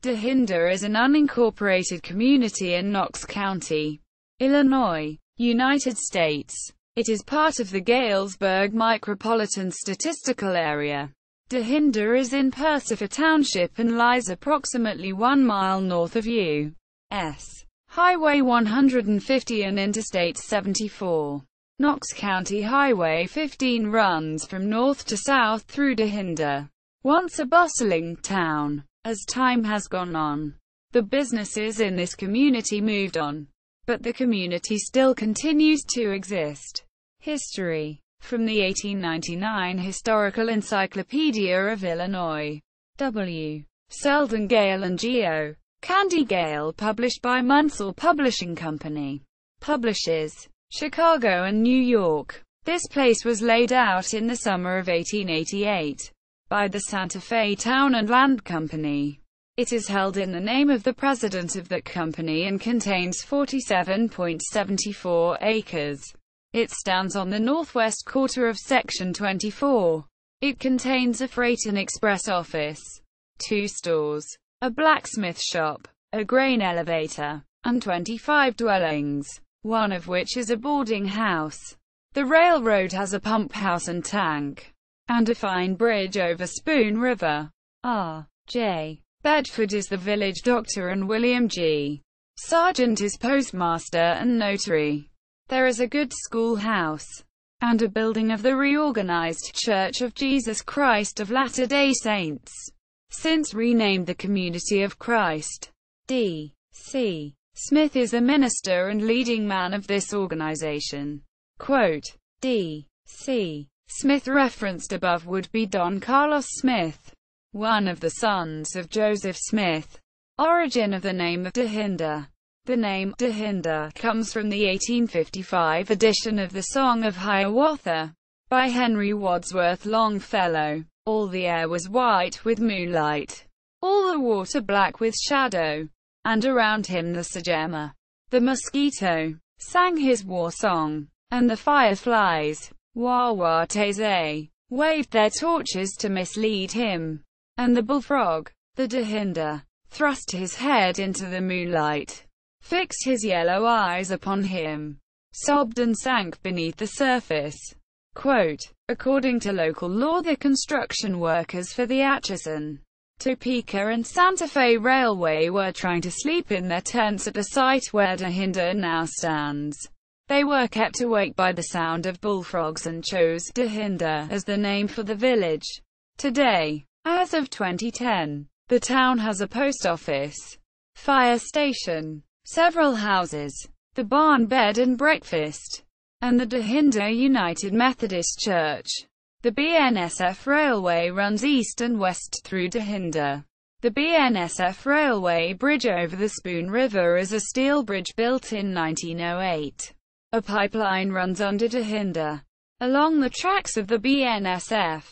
Dahinda is an unincorporated community in Knox County, Illinois, United States. It is part of the Galesburg Micropolitan Statistical Area. Dahinda is in Persifer Township and lies approximately 1 mile north of U.S. Highway 150 and Interstate 74. Knox County Highway 15 runs from north to south through Dahinda, once a bustling town. As time has gone on, the businesses in this community moved on, but the community still continues to exist. History. From the 1899 Historical Encyclopedia of Illinois. W. Selden Gale and Geo. Candy Gale, published by Munsell Publishing Company. Publishes Chicago and New York. This place was laid out in the summer of 1888 by the Santa Fe Town and Land Company. It is held in the name of the president of that company and contains 47.74 acres. It stands on the northwest quarter of Section 24. It contains a freight and express office, 2 stores, a blacksmith shop, a grain elevator, and 25 dwellings, one of which is a boarding house. The railroad has a pump house and tank, and a fine bridge over Spoon River. R. J. Bedford is the village doctor and William G. Sargent is postmaster and notary. There is a good schoolhouse, and a building of the reorganized Church of Jesus Christ of Latter-day Saints, since renamed the Community of Christ. D. C. Smith is the minister and leading man of this organization. Quote, D. C. Smith referenced above would be Don Carlos Smith, one of the sons of Joseph Smith. Origin of the name of Dahinda. The name Dahinda comes from the 1855 edition of the Song of Hiawatha by Henry Wadsworth Longfellow. All the air was white with moonlight, all the water black with shadow, and around him the Sajema, the mosquito, sang his war song, and the fireflies, Wawateze, waved their torches to mislead him, and the bullfrog, the Dahinda, thrust his head into the moonlight, fixed his yellow eyes upon him, sobbed and sank beneath the surface. Quote, according to local law, the construction workers for the Atchison, Topeka and Santa Fe Railway were trying to sleep in their tents at the site where Dahinda now stands. They were kept awake by the sound of bullfrogs and chose Dahinda as the name for the village. Today, as of 2010, the town has a post office, fire station, several houses, the barn bed and breakfast, and the Dahinda United Methodist Church. The BNSF Railway runs east and west through Dahinda. The BNSF Railway bridge over the Spoon River is a steel bridge built in 1908. A pipeline runs under Dahinda, along the tracks of the BNSF.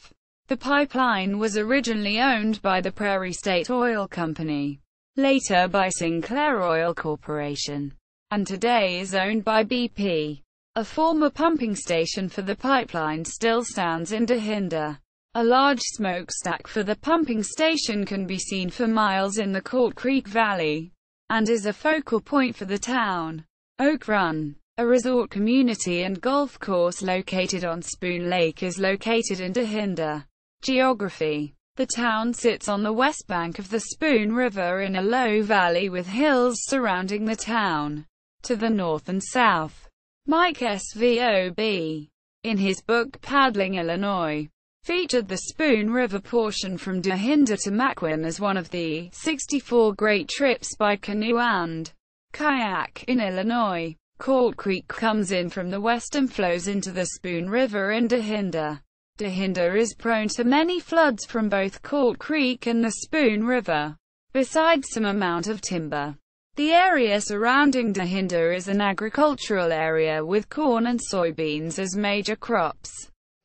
The pipeline was originally owned by the Prairie State Oil Company, later by Sinclair Oil Corporation, and today is owned by BP. A former pumping station for the pipeline still stands in Dahinda. A large smokestack for the pumping station can be seen for miles in the Court Creek Valley, and is a focal point for the town. Oak Run, a resort community and golf course located on Spoon Lake, is located in Dahinda. Geography. The town sits on the west bank of the Spoon River in a low valley with hills surrounding the town to the north and south. Mike Svob, in his book Paddling Illinois, featured the Spoon River portion from Dahinda to Maquin as one of the 64 great trips by canoe and kayak in Illinois. Court Creek comes in from the west and flows into the Spoon River in Dahinda. Dahinda is prone to many floods from both Court Creek and the Spoon River, besides some amount of timber. The area surrounding Dahinda is an agricultural area with corn and soybeans as major crops.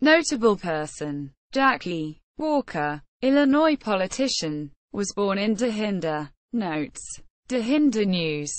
Notable person. Jackie Walker, Illinois politician, was born in Dahinda. Notes. Dahinda News.